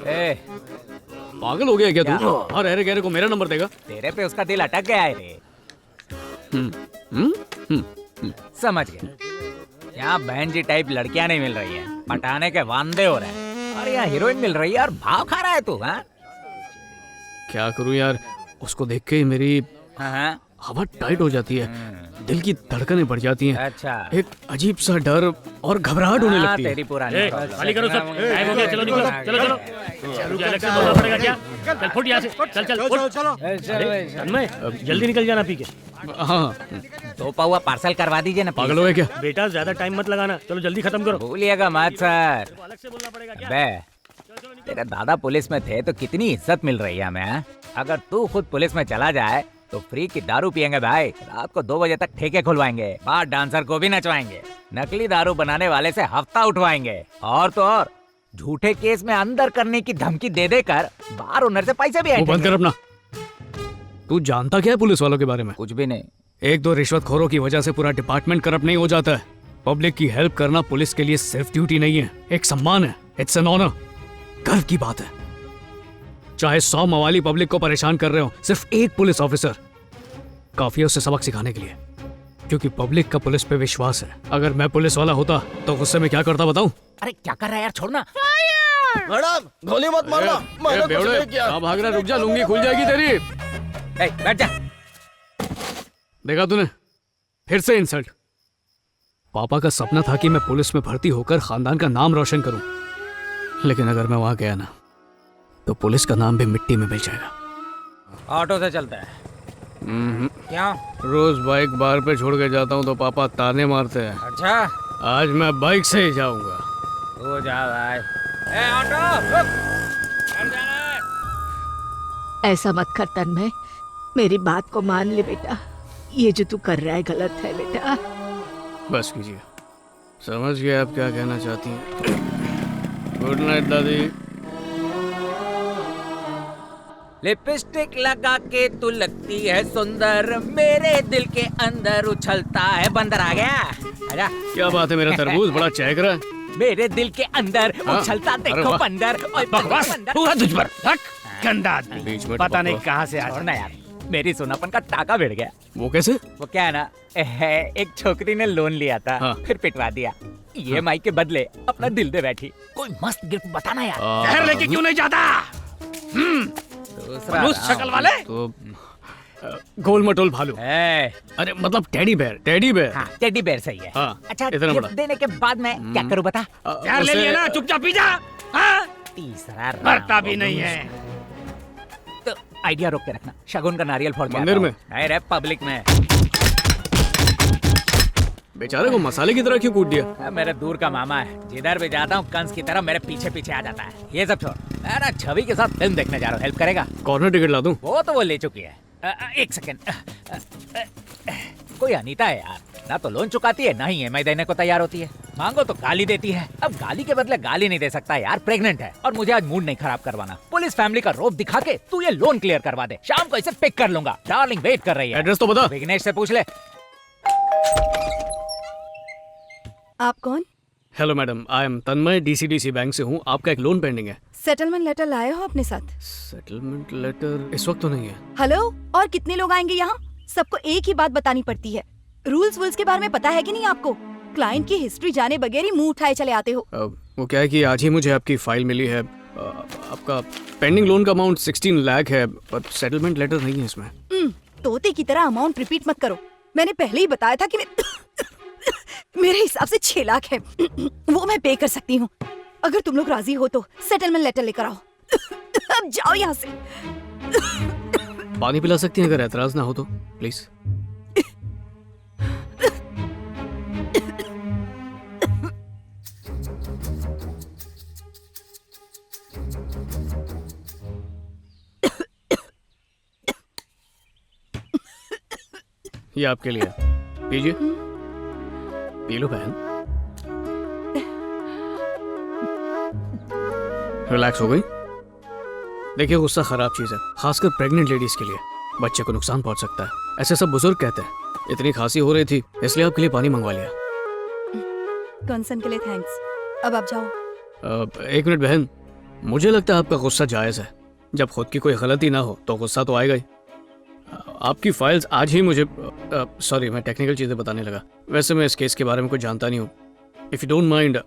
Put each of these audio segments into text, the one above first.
ए, पागल हो गया क्या तू? और अरे गहरे को मेरा नंबर देगा? तेरे पे उसका दिल अटक गया है रे। समझ गया। यहाँ बहन जी टाइप लड़कियां नहीं मिल रही है, पटाने के वांदे हो रहे हैं। और यहाँ हीरोइन मिल रही है और भाव खा रहा है तू। हाँ क्या करूं यार, उसको देख के मेरी हाँ हवा टाइट हो जाती है, दिल की धड़कनें बढ़ जाती हैं। अच्छा, एक अजीब सा डर और घबराहट होने लगती है। तेरी पुरानी खाली करो सब, टाइम हो गया, चलो निकलो, चलो चलो। क्या इलेक्शन बोलना पड़ेगा क्या? चल फुट यहाँ से, चल चल चलो। तन्मय जल्दी निकल जाना पी के। हाँ, 2 पावा पार्सल करवा दीजिए ना। पागल हो गया क्या? बेटा ज्यादा टाइम मत लगाना, चलो जल्दी खत्म करो। भूलिएगा मत सर। अलग से बोलना पड़ेगा क्या? बे, तेरे दादा पुलिस में थे तो कितनी इज्जत मिल रही है हमें। अगर तू खुद पुलिस में चला जाए तो फ्री की दारू पियेंगे भाई। रात को 2 बजे तक ठेके खुलवाएंगे, बाहर डांसर को भी नचवाएंगे, नकली दारू बनाने वाले से हफ्ता उठवाएंगे, और तो और झूठे केस में अंदर करने की धमकी दे देकर बार ओनर से पैसे भी वो बंद कर अपना। तू जानता क्या है पुलिस वालों के बारे में? कुछ भी नहीं। 1-2 रिश्वतखोरों की वजह से पूरा डिपार्टमेंट करप्ट नहीं हो जाता है। पब्लिक की हेल्प करना पुलिस के लिए सिर्फ ड्यूटी नहीं है, एक सम्मान है। इट्स एन ऑनर, गर्व की बात है। चाहे 100 मवाली पब्लिक को परेशान कर रहे हो, सिर्फ एक पुलिस ऑफिसर काफी है उसे सबक सिखाने के लिए, क्योंकि पब्लिक का पुलिस पे विश्वास है। अगर मैं पुलिस वाला होता तो गुस्से में क्या करता बताऊं? अरे क्या कर रहा है यार, छोड़ना। मैडम गोली मत मारना, मैंने कुछ नहीं किया। कहाँ भाग रहा है? रुक जा, लुंगी खुल जाएगी तेरी। ए, बैठ जा। देखा तूने, फिर से इंसल्ट। पापा का सपना था कि मैं पुलिस में भर्ती होकर खानदान का नाम रोशन करूं, लेकिन अगर मैं वहां गया ना तो पुलिस का नाम भी मिट्टी में मिल जाएगा। ऑटो से चलता है क्या? रोज बाइक बार पे छोड़ के जाता हूँ तो पापा ताने मारते हैं। अच्छा, आज मैं बाइक से ही जाऊंगा। हो जा भाई। ए ऑटो रुक, चल जाना है। ऐसा मत कर तन्मय, मेरी बात को मान ले बेटा। ये जो तू कर रहा है गलत है बेटा। बस कीजिए, समझ गए आप क्या कहना चाहती हैं। गुड नाइट दादी। लिपस्टिक लगा के तू लगती है सुंदर, मेरे दिल के अंदर उछलता है बंदर। आ गया आजा। क्या बात है, मेरा तरबूज बड़ा चहक रहा है। मेरे दिल के अंदर उछलता देखो बंदर। बकवास हुआ तुझ पर। गंदा आदमी, बीच में पता नहीं कहाँ से आ छोड़ना यार, मेरी सोनापन का टाका भिड़ गया। वो कैसे? वो क्या है ना, एक छोकरी ने लोन लिया था, हाँ। फिर पिटवा दिया। EMI के बदले अपना दिल दे बैठी। कोई मस्त गिफ्ट बताना यार। शहर लेके क्यों नहीं जाता? दूसरा उस शक्ल वाले तो गोल मटोल भालू। ए, अरे मतलब टेडी बेयर, टेडी बेयर। हाँ टेडी बेयर सही है। हाँ, अच्छा, इतना गिफ्ट बड़ा। देने के बाद मैं क्या करूँ बता? यार ले लिया ना, चुपचाप पी जा। हाँ? तीसरा मरता राउंड। भी नहीं है। तो आइडिया रोक के रखना, शगुन का नारियल फोड़ के मंदिर आता में? हूँ। नहीं रे, पब्लिक में। बेचारे को मसाले की तरह क्यों कूट दिया? मेरे दूर का मामा है, जिधर भी जाता हूँ कंस की तरह मेरे पीछे पीछे आ जाता है। ये सब छोड़, मैं ना छवि के साथ फिल्म देखने जा रहा हूँ, हेल्प करेगा? कॉर्नर टिकट ला दूं? वो तो वो ले चुकी है। एक सेकेंड, कोई अनीता है यार, ना तो लोन चुकाती है ना ही EMI देने को तैयार होती है। मांगो तो गाली देती है। अब गाली के बदले गाली नहीं दे सकता यार, प्रेग्नेंट है और मुझे आज मूड नहीं खराब करवाना। पुलिस फैमिली का रोब दिखा के तू ये लोन क्लियर करवा दे, शाम को इसे पिक कर लूंगा। डार्लिंग वेट कर रही है। एड्रेस तो बता। विघ्नेश से पूछ ले। आप कौन? Hello madam, I am Tanmay, DCDC bank से हूँ। आपका एक लोन पेंडिंग है। सेटलमेंट लेटर लाए हो अपने साथ? सेटलमेंट लेटर इस वक्त तो नहीं है। हेलो, और कितने लोग आएंगे यहाँ? सबको एक ही बात बतानी पड़ती है। रूल्स वूल्स के बारे में पता है कि नहीं आपको? क्लाइंट की हिस्ट्री जाने बगैर ही मुंह उठाए चले आते हो। वो क्या है कि आज ही मुझे आपकी फाइल मिली है। आपका पेंडिंग लोन का अमाउंट 16 लाख है, पर सेटलमेंट लेटर नहीं है इसमें। तोते की तरह अमाउंट रिपीट मत करो। मैंने पहले ही बताया था कि मेरे हिसाब से 6 लाख है। वो मैं पे कर सकती हूँ। अगर तुम लोग राजी हो तो सेटलमेंट लेटर लेकर आओ। अब जाओ यहाँ से। पानी पिला सकती हैं अगर एतराज ना हो तो, प्लीज। ये आपके लिए, पीजिए। पी लो बहन। रिलैक्स हो गई? देखिए, गुस्सा खराब चीज है, खासकर प्रेग्नेंट लेडीज के लिए। बच्चे को नुकसान पहुंच सकता है, ऐसे सब बुजुर्ग कहते हैं। इतनी खांसी हो रही थी इसलिए आपके लिए पानी मंगवा लिया। कंसर्न के लिए थैंक्स। अब आप जाओ। 1 मिनट बहन, मुझे लगता है आपका गुस्सा जायज़ है। जब खुद की कोई गलती ना हो तो गुस्सा तो आएगा ही। आपकी फाइल्स आज ही मुझे सॉरी, मैं टेक्निकल चीज़ें बताने लगा। वैसे मैं इस केस के बारे में कुछ जानता नहीं हूँ। इफ़ यू डोंट माइंड,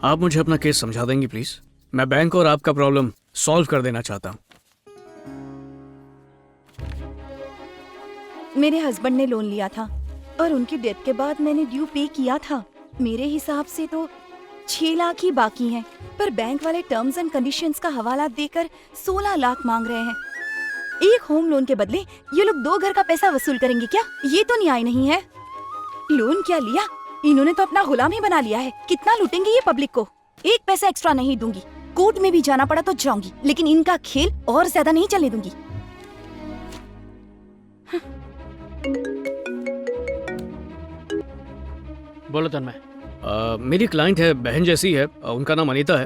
आप मुझे अपना केस समझा देंगी प्लीज़? मैं बैंक और आपका प्रॉब्लम सॉल्व कर देना चाहता हूँ। मेरे हस्बैंड ने लोन लिया था और उनकी डेथ के बाद मैंने ड्यू पे किया था। मेरे हिसाब से तो 6 लाख ही बाकी हैं, पर बैंक वाले टर्म्स एंड कंडीशंस का हवाला देकर 16 लाख मांग रहे हैं। एक होम लोन के बदले ये लोग 2 घर का पैसा वसूल करेंगे क्या? ये तो न्याय नहीं है। लोन क्या लिया, इन्होंने तो अपना गुलाम ही बना लिया है। कितना लूटेंगे ये पब्लिक को? एक पैसा एक्स्ट्रा नहीं दूंगी। कोर्ट में भी जाना पड़ा तो जाऊंगी, लेकिन इनका खेल और ज्यादा नहीं चलने दूंगी। बोलो तन्मय। मेरी क्लाइंट है, बहन जैसी है, उनका नाम अनीता है।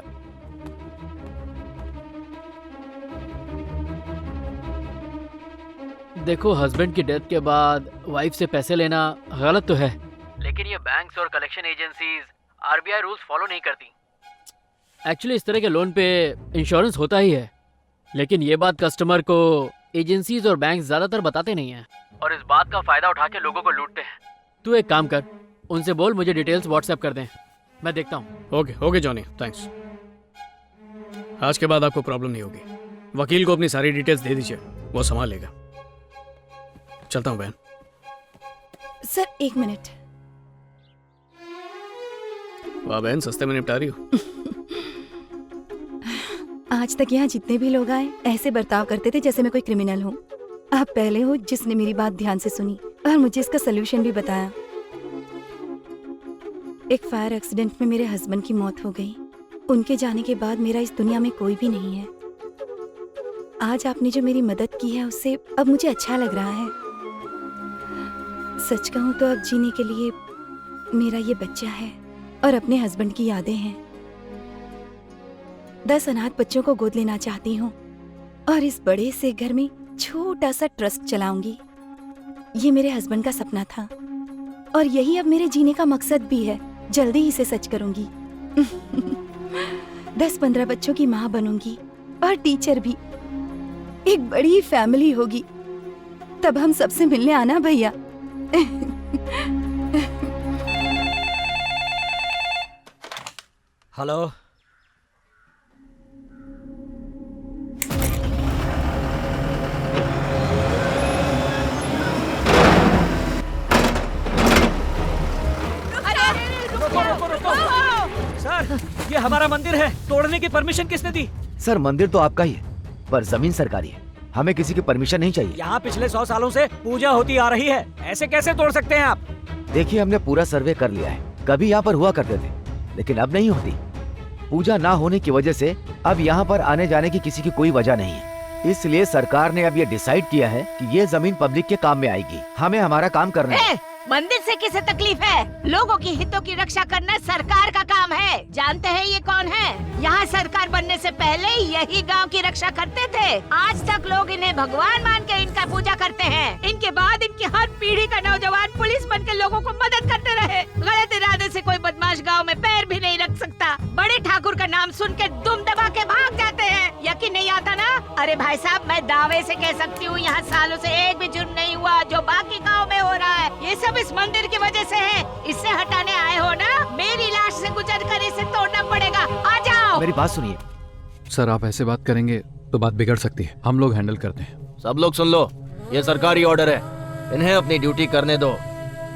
देखो, हस्बैंड की डेथ के बाद वाइफ से पैसे लेना गलत तो है, लेकिन ये बैंक्स और collection agencies RBI rules follow नहीं करती। एक्चुअली इस तरह के लोन पे इंश्योरेंस होता ही है, लेकिन ये बात कस्टमर को एजेंसीज और बैंक ज्यादातर बताते नहीं हैं और इस बात का फायदा उठा के लोगों को लूटते हैं। तू एक काम कर, उनसे बोल मुझे डिटेल्स व्हाट्सएप कर दें, मैं देखता हूँ। Okay Johnny, thanks. आज के बाद आपको प्रॉब्लम नहीं होगी। वकील को अपनी सारी डिटेल्स दे दीजिए, वो संभाल लेगा। चलता हूँ बहन। Sir 1 minute. वाह बहन, सस्ते में निपटा रही हो। आज तक यहाँ जितने भी लोग आए ऐसे बर्ताव करते थे जैसे मैं कोई क्रिमिनल हूँ। आप पहले हो जिसने मेरी बात ध्यान से सुनी और मुझे इसका सलूशन भी बताया। एक फायर एक्सीडेंट में मेरे हस्बैंड की मौत हो गई। उनके जाने के बाद मेरा इस दुनिया में कोई भी नहीं है। आज आपने जो मेरी मदद की है उससे अब मुझे अच्छा लग रहा है। सच कहूँ तो अब जीने के लिए मेरा ये बच्चा है और अपने हस्बैंड की यादें हैं। 10 अनाथ बच्चों को गोद लेना चाहती हूँ और इस बड़े से घर में छोटा सा ट्रस्ट चलाऊंगी। ये मेरे हस्बैंड का सपना था और यही अब मेरे जीने का मकसद भी है। जल्दी इसे सच करूंगी। 10-15 बच्चों की माँ बनूंगी और टीचर भी। एक बड़ी फैमिली होगी। तब हम सबसे मिलने आना भैया। हेलो, सर, ये हमारा मंदिर है, तोड़ने की परमिशन किसने दी? सर मंदिर तो आपका ही है, पर जमीन सरकारी है। हमें किसी की परमिशन नहीं चाहिए। यहाँ पिछले 100 सालों से पूजा होती आ रही है, ऐसे कैसे तोड़ सकते हैं आप? देखिए, हमने पूरा सर्वे कर लिया है। कभी यहाँ पर हुआ करते थे, लेकिन अब नहीं होती। पूजा ना होने की वजह से अब यहाँ पर आने जाने की किसी की कोई वजह नहीं है। इसलिए सरकार ने अब ये डिसाइड किया है कि ये जमीन पब्लिक के काम में आएगी। हमें हमारा काम करना है। मंदिर से किसे तकलीफ है? लोगों की हितों की रक्षा करना सरकार का काम है। जानते हैं ये कौन है? यहाँ सरकार बनने से पहले यही गांव की रक्षा करते थे। आज तक लोग इन्हें भगवान मान के इनका पूजा करते हैं। इनके बाद इनकी हर पीढ़ी का नौजवान पुलिस बन के लोगों को मदद करते रहे। गलत इरादे से कोई बदमाश गाँव में पैर भी नहीं रख सकता। बड़े ठाकुर का नाम सुन के दुम दबा के भाग जाते हैं। यकीन नहीं आता ना? अरे भाई साहब, मैं दावे से कह सकती हूँ यहाँ सालों से एक भी जुर्म नहीं हुआ जो बाकी गाँव में हो रहा है। ये सब इस मंदिर की वजह से है। इससे हटाने आए हो ना? मेरी लाश से गुजर कर इसे तोड़ना पड़ेगा। आ जाओ। मेरी बात सुनिए। सर, आप ऐसे बात करेंगे तो बात बिगड़ सकती है। हम लोग हैंडल करते हैं। सब लोग सुन लो, ये सरकारी ऑर्डर है। इन्हें अपनी ड्यूटी करने दो,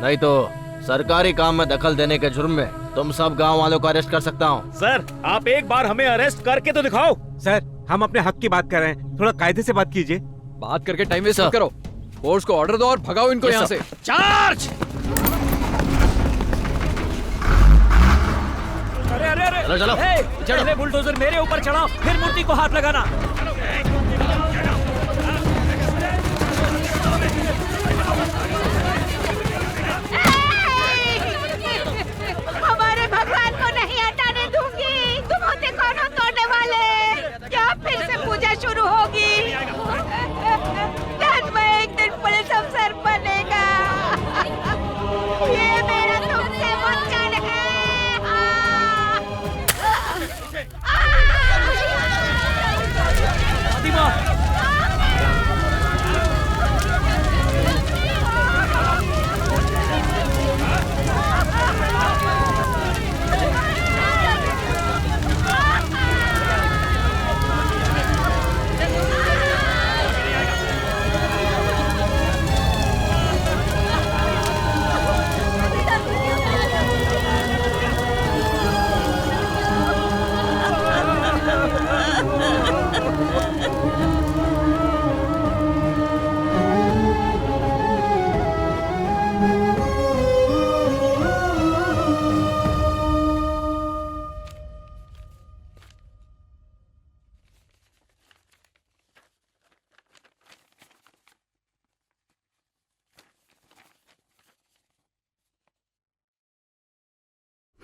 नहीं तो सरकारी काम में दखल देने के जुर्म में तुम सब गांव वालों को अरेस्ट कर सकता हूँ। सर, आप एक बार हमें अरेस्ट करके तो दिखाओ। सर, हम अपने हक की बात कर रहे हैं, थोड़ा कायदे से बात कीजिए। बात करके टाइम वेस्ट मत करो। फोर्स को ऑर्डर दो और भगाओ इनको यहाँ से। चार्ज! अरे अरे अरे, चलो चलो, पहले बुलडोजर मेरे ऊपर चढ़ाओ, फिर मूर्ति को हाथ लगाना। हमारे भगवान को नहीं हटाने दूंगी। तुम होते कौन हो तोड़ने वाले? क्या फिर से पूजा शुरू होगी? मैं एक दिन पुलिस अफसर बनेगा। ये मेरा तुमसे वचन है।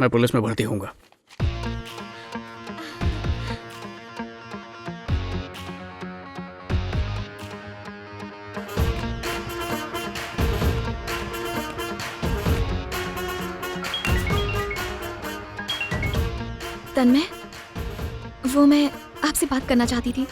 मैं पुलिस में भर्ती होऊंगा। तन्मय, वो मैं आपसे बात करना चाहती थी।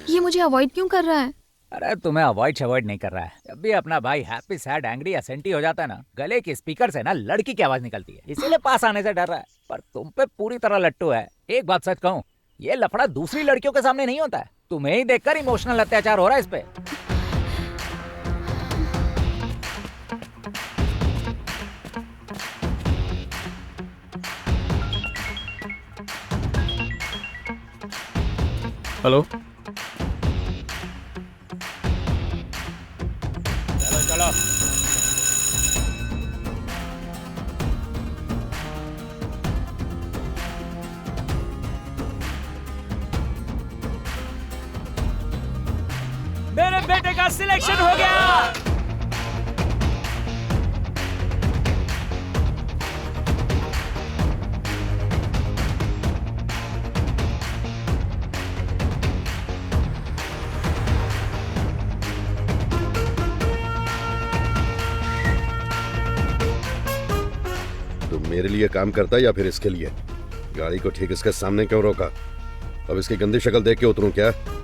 ये मुझे अवॉइड क्यों कर रहा है? अरे तुम्हें अवॉइड नहीं कर रहा है। जब भी अपना भाई हैप्पी सैड एंग्री या सेंटी हो जाता है ना, गले के स्पीकर से ना लड़की की आवाज निकलती है, इसीलिए पास आने से डर रहा है। पर तुम पे पूरी तरह लट्टू है। एक बात सच कहूँ, ये लफड़ा दूसरी लड़कियों के सामने नहीं होता है। तुम्हें ही देखकर इमोशनल अत्याचार हो रहा है इस पे। हेलो, चलो मेरे बेटे का सिलेक्शन हो गया। तुम मेरे लिए काम करता या फिर इसके लिए? गाड़ी को ठीक इसके सामने क्यों रोका? अब इसकी गंदी शक्ल देख के उतरूं क्या?